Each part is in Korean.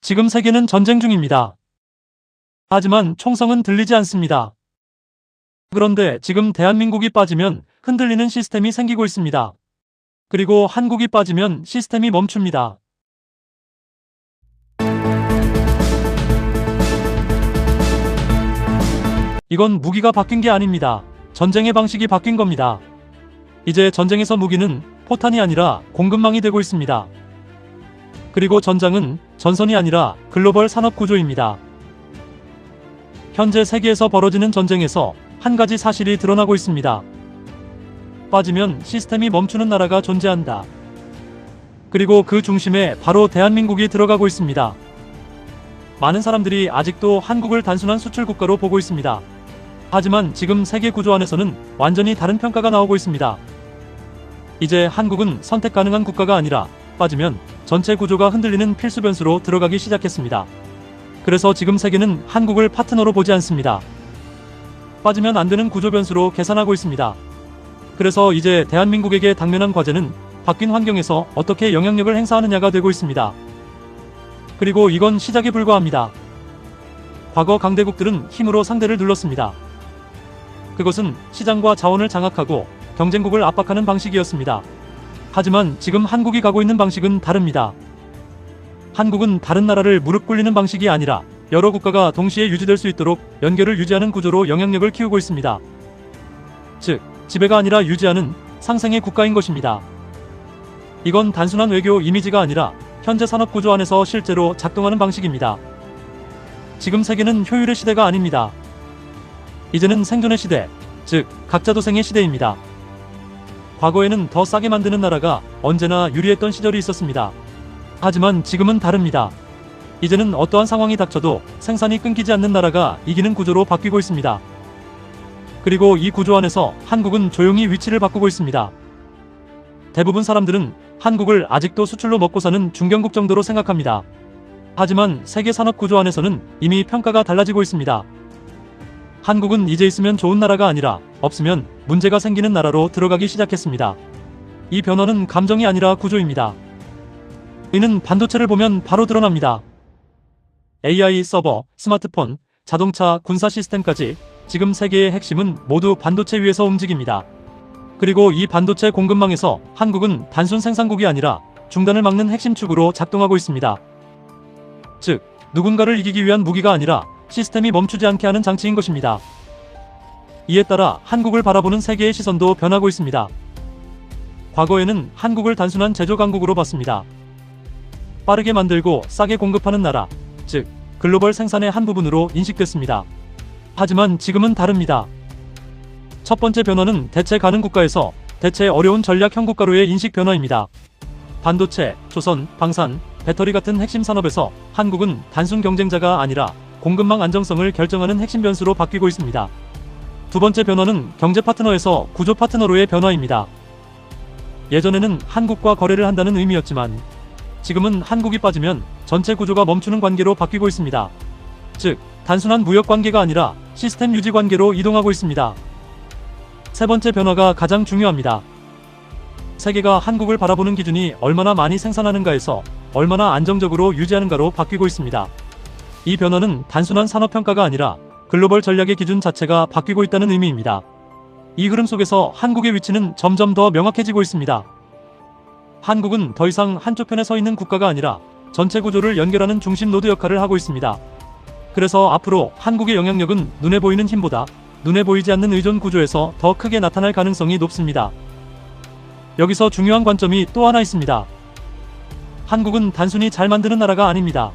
지금 세계는 전쟁 중입니다. 하지만 총성은 들리지 않습니다. 그런데 지금 대한민국이 빠지면 흔들리는 시스템이 생기고 있습니다. 그리고 한국이 빠지면 시스템이 멈춥니다. 이건 무기가 바뀐 게 아닙니다. 전쟁의 방식이 바뀐 겁니다. 이제 전쟁에서 무기는 포탄이 아니라 공급망이 되고 있습니다. 그리고 전장은 전선이 아니라 글로벌 산업 구조입니다. 현재 세계에서 벌어지는 전쟁에서 한 가지 사실이 드러나고 있습니다. 빠지면 시스템이 멈추는 나라가 존재한다. 그리고 그 중심에 바로 대한민국이 들어가고 있습니다. 많은 사람들이 아직도 한국을 단순한 수출 국가로 보고 있습니다. 하지만 지금 세계 구조 안에서는 완전히 다른 평가가 나오고 있습니다. 이제 한국은 선택 가능한 국가가 아니라 빠지면 전체 구조가 흔들리는 필수 변수로 들어가기 시작했습니다. 그래서 지금 세계는 한국을 파트너로 보지 않습니다. 빠지면 안 되는 구조 변수로 계산하고 있습니다. 그래서 이제 대한민국에게 당면한 과제는 바뀐 환경에서 어떻게 영향력을 행사하느냐가 되고 있습니다. 그리고 이건 시작에 불과합니다. 과거 강대국들은 힘으로 상대를 눌렀습니다. 그것은 시장과 자원을 장악하고 경쟁국을 압박하는 방식이었습니다. 하지만 지금 한국이 가고 있는 방식은 다릅니다. 한국은 다른 나라를 무릎 꿇리는 방식이 아니라 여러 국가가 동시에 유지될 수 있도록 연결을 유지하는 구조로 영향력을 키우고 있습니다. 즉, 지배가 아니라 유지하는 상생의 국가인 것입니다. 이건 단순한 외교 이미지가 아니라 현재 산업 구조 안에서 실제로 작동하는 방식입니다. 지금 세계는 효율의 시대가 아닙니다. 이제는 생존의 시대, 즉 각자 도생의 시대입니다. 과거에는 더 싸게 만드는 나라가 언제나 유리했던 시절이 있었습니다. 하지만 지금은 다릅니다. 이제는 어떠한 상황이 닥쳐도 생산이 끊기지 않는 나라가 이기는 구조로 바뀌고 있습니다. 그리고 이 구조 안에서 한국은 조용히 위치를 바꾸고 있습니다. 대부분 사람들은 한국을 아직도 수출로 먹고 사는 중견국 정도로 생각합니다. 하지만 세계 산업 구조 안에서는 이미 평가가 달라지고 있습니다. 한국은 이제 있으면 좋은 나라가 아니라 없으면 문제가 생기는 나라로 들어가기 시작했습니다. 이 변화는 감정이 아니라 구조입니다. 이는 반도체를 보면 바로 드러납니다. AI, 서버, 스마트폰, 자동차, 군사 시스템까지 지금 세계의 핵심은 모두 반도체 위에서 움직입니다. 그리고 이 반도체 공급망에서 한국은 단순 생산국이 아니라 중단을 막는 핵심 축으로 작동하고 있습니다. 즉, 누군가를 이기기 위한 무기가 아니라 시스템이 멈추지 않게 하는 장치인 것입니다. 이에 따라 한국을 바라보는 세계의 시선도 변하고 있습니다. 과거에는 한국을 단순한 제조 강국으로 봤습니다. 빠르게 만들고 싸게 공급하는 나라, 즉 글로벌 생산의 한 부분으로 인식됐습니다. 하지만 지금은 다릅니다. 첫 번째 변화는 대체 가능 국가에서 대체 어려운 전략형 국가로의 인식 변화입니다. 반도체, 조선, 방산, 배터리 같은 핵심 산업에서 한국은 단순 경쟁자가 아니라 공급망 안정성을 결정하는 핵심 변수로 바뀌고 있습니다. 두 번째 변화는 경제 파트너에서 구조 파트너로의 변화입니다. 예전에는 한국과 거래를 한다는 의미였지만 지금은 한국이 빠지면 전체 구조가 멈추는 관계로 바뀌고 있습니다. 즉, 단순한 무역 관계가 아니라 시스템 유지 관계로 이동하고 있습니다. 세 번째 변화가 가장 중요합니다. 세계가 한국을 바라보는 기준이 얼마나 많이 생산하는가에서 얼마나 안정적으로 유지하는가로 바뀌고 있습니다. 이 변화는 단순한 산업평가가 아니라 글로벌 전략의 기준 자체가 바뀌고 있다는 의미입니다. 이 흐름 속에서 한국의 위치는 점점 더 명확해지고 있습니다. 한국은 더 이상 한쪽 편에 서 있는 국가가 아니라 전체 구조를 연결하는 중심 노드 역할을 하고 있습니다. 그래서 앞으로 한국의 영향력은 눈에 보이는 힘보다 눈에 보이지 않는 의존 구조에서 더 크게 나타날 가능성이 높습니다. 여기서 중요한 관점이 또 하나 있습니다. 한국은 단순히 잘 만드는 나라가 아닙니다.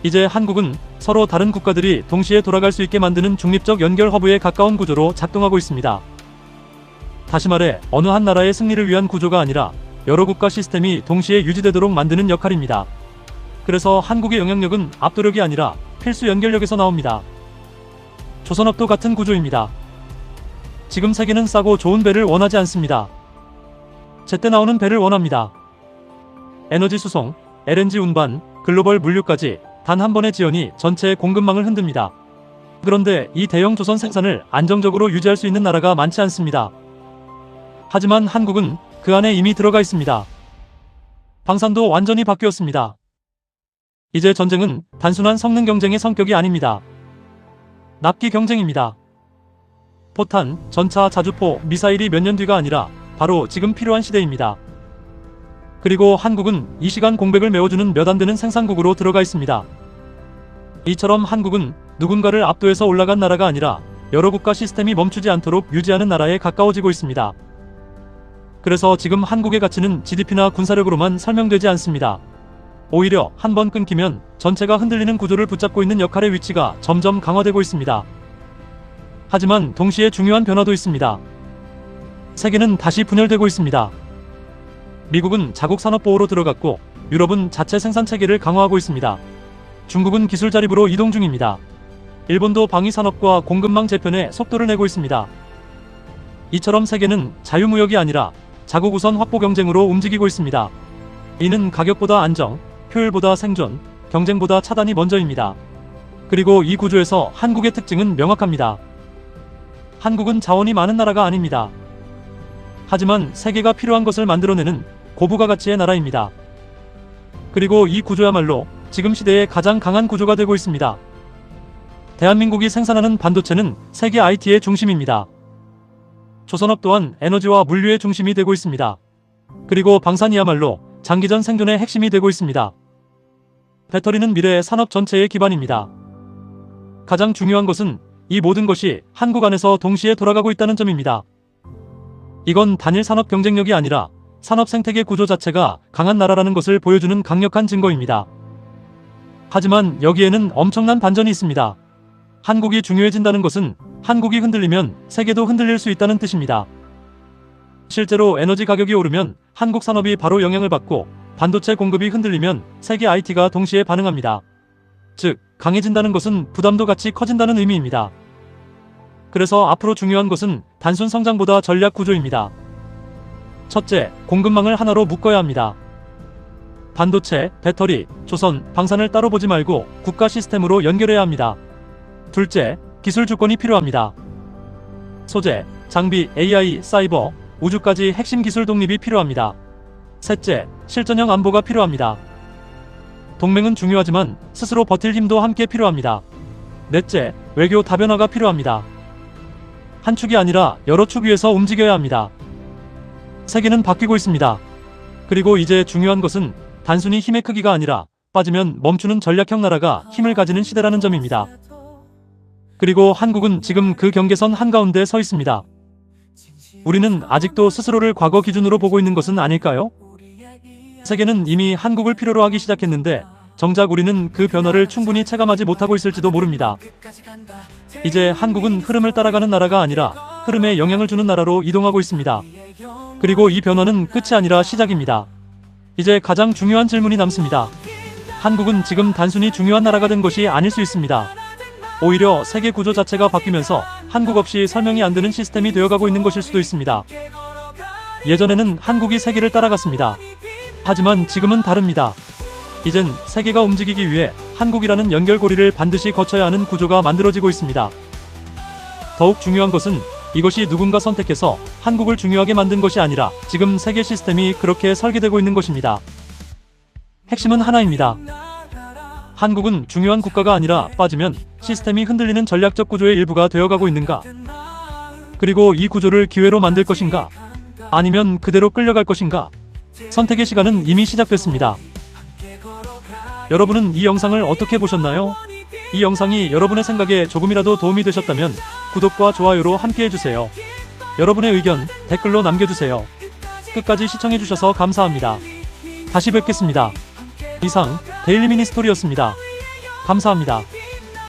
이제 한국은 서로 다른 국가들이 동시에 돌아갈 수 있게 만드는 중립적 연결 허브에 가까운 구조로 작동하고 있습니다. 다시 말해 어느 한 나라의 승리를 위한 구조가 아니라 여러 국가 시스템이 동시에 유지되도록 만드는 역할입니다. 그래서 한국의 영향력은 압도력이 아니라 필수 연결력에서 나옵니다. 조선업도 같은 구조입니다. 지금 세계는 싸고 좋은 배를 원하지 않습니다. 제때 나오는 배를 원합니다. 에너지 수송, LNG 운반, 글로벌 물류까지 단 한 번의 지연이 전체 공급망을 흔듭니다. 그런데 이 대형 조선 생산을 안정적으로 유지할 수 있는 나라가 많지 않습니다. 하지만 한국은 그 안에 이미 들어가 있습니다. 방산도 완전히 바뀌었습니다. 이제 전쟁은 단순한 성능 경쟁의 성격이 아닙니다. 납기 경쟁입니다. 포탄, 전차, 자주포, 미사일이 몇 년 뒤가 아니라 바로 지금 필요한 시대입니다. 그리고 한국은 이 시간 공백을 메워주는 몇 안 되는 생산국으로 들어가 있습니다. 이처럼 한국은 누군가를 압도해서 올라간 나라가 아니라 여러 국가 시스템이 멈추지 않도록 유지하는 나라에 가까워지고 있습니다. 그래서 지금 한국의 가치는 GDP나 군사력으로만 설명되지 않습니다. 오히려 한번 끊기면 전체가 흔들리는 구조를 붙잡고 있는 역할의 위치가 점점 강화되고 있습니다. 하지만 동시에 중요한 변화도 있습니다. 세계는 다시 분열되고 있습니다. 미국은 자국 산업보호로 들어갔고 유럽은 자체 생산 체계를 강화하고 있습니다. 중국은 기술 자립으로 이동 중입니다. 일본도 방위산업과 공급망 재편에 속도를 내고 있습니다. 이처럼 세계는 자유무역이 아니라 자국 우선 확보 경쟁으로 움직이고 있습니다. 이는 가격보다 안정, 효율보다 생존, 경쟁보다 차단이 먼저입니다. 그리고 이 구조에서 한국의 특징은 명확합니다. 한국은 자원이 많은 나라가 아닙니다. 하지만 세계가 필요한 것을 만들어내는 고부가 가치의 나라입니다. 그리고 이 구조야말로 지금 시대의 가장 강한 구조가 되고 있습니다. 대한민국이 생산하는 반도체는 세계 IT의 중심입니다. 조선업 또한 에너지와 물류의 중심이 되고 있습니다. 그리고 방산이야말로 장기전 생존의 핵심이 되고 있습니다. 배터리는 미래의 산업 전체의 기반입니다. 가장 중요한 것은 이 모든 것이 한국 안에서 동시에 돌아가고 있다는 점입니다. 이건 단일 산업 경쟁력이 아니라 산업 생태계 구조 자체가 강한 나라라는 것을 보여주는 강력한 증거입니다. 하지만 여기에는 엄청난 반전이 있습니다. 한국이 중요해진다는 것은 한국이 흔들리면 세계도 흔들릴 수 있다는 뜻입니다. 실제로 에너지 가격이 오르면 한국 산업이 바로 영향을 받고 반도체 공급이 흔들리면 세계 IT가 동시에 반응합니다. 즉, 강해진다는 것은 부담도 같이 커진다는 의미입니다. 그래서 앞으로 중요한 것은 단순 성장보다 전략 구조입니다. 첫째, 공급망을 하나로 묶어야 합니다. 반도체, 배터리, 조선, 방산을 따로 보지 말고 국가 시스템으로 연결해야 합니다. 둘째, 기술 주권이 필요합니다. 소재, 장비, AI, 사이버, 우주까지 핵심 기술 독립이 필요합니다. 셋째, 실전형 안보가 필요합니다. 동맹은 중요하지만 스스로 버틸 힘도 함께 필요합니다. 넷째, 외교 다변화가 필요합니다. 한 축이 아니라 여러 축 위에서 움직여야 합니다. 세계는 바뀌고 있습니다. 그리고 이제 중요한 것은 단순히 힘의 크기가 아니라 빠지면 멈추는 전략형 나라가 힘을 가지는 시대라는 점입니다. 그리고 한국은 지금 그 경계선 한가운데 서 있습니다. 우리는 아직도 스스로를 과거 기준으로 보고 있는 것은 아닐까요? 세계는 이미 한국을 필요로 하기 시작했는데 정작 우리는 그 변화를 충분히 체감하지 못하고 있을지도 모릅니다. 이제 한국은 흐름을 따라가는 나라가 아니라 흐름에 영향을 주는 나라로 이동하고 있습니다. 그리고 이 변화는 끝이 아니라 시작입니다. 이제 가장 중요한 질문이 남습니다. 한국은 지금 단순히 중요한 나라가 된 것이 아닐 수 있습니다. 오히려 세계 구조 자체가 바뀌면서 한국 없이 설명이 안 되는 시스템이 되어가고 있는 것일 수도 있습니다. 예전에는 한국이 세계를 따라갔습니다. 하지만 지금은 다릅니다. 이젠 세계가 움직이기 위해 한국이라는 연결고리를 반드시 거쳐야 하는 구조가 만들어지고 있습니다. 더욱 중요한 것은 이것이 누군가 선택해서 한국을 중요하게 만든 것이 아니라 지금 세계 시스템이 그렇게 설계되고 있는 것입니다. 핵심은 하나입니다. 한국은 중요한 국가가 아니라 빠지면 시스템이 흔들리는 전략적 구조의 일부가 되어가고 있는가? 그리고 이 구조를 기회로 만들 것인가? 아니면 그대로 끌려갈 것인가? 선택의 시간은 이미 시작됐습니다. 여러분은 이 영상을 어떻게 보셨나요? 이 영상이 여러분의 생각에 조금이라도 도움이 되셨다면 구독과 좋아요로 함께해주세요. 여러분의 의견 댓글로 남겨주세요. 끝까지 시청해주셔서 감사합니다. 다시 뵙겠습니다. 이상 데일리 미니스토리였습니다. 감사합니다.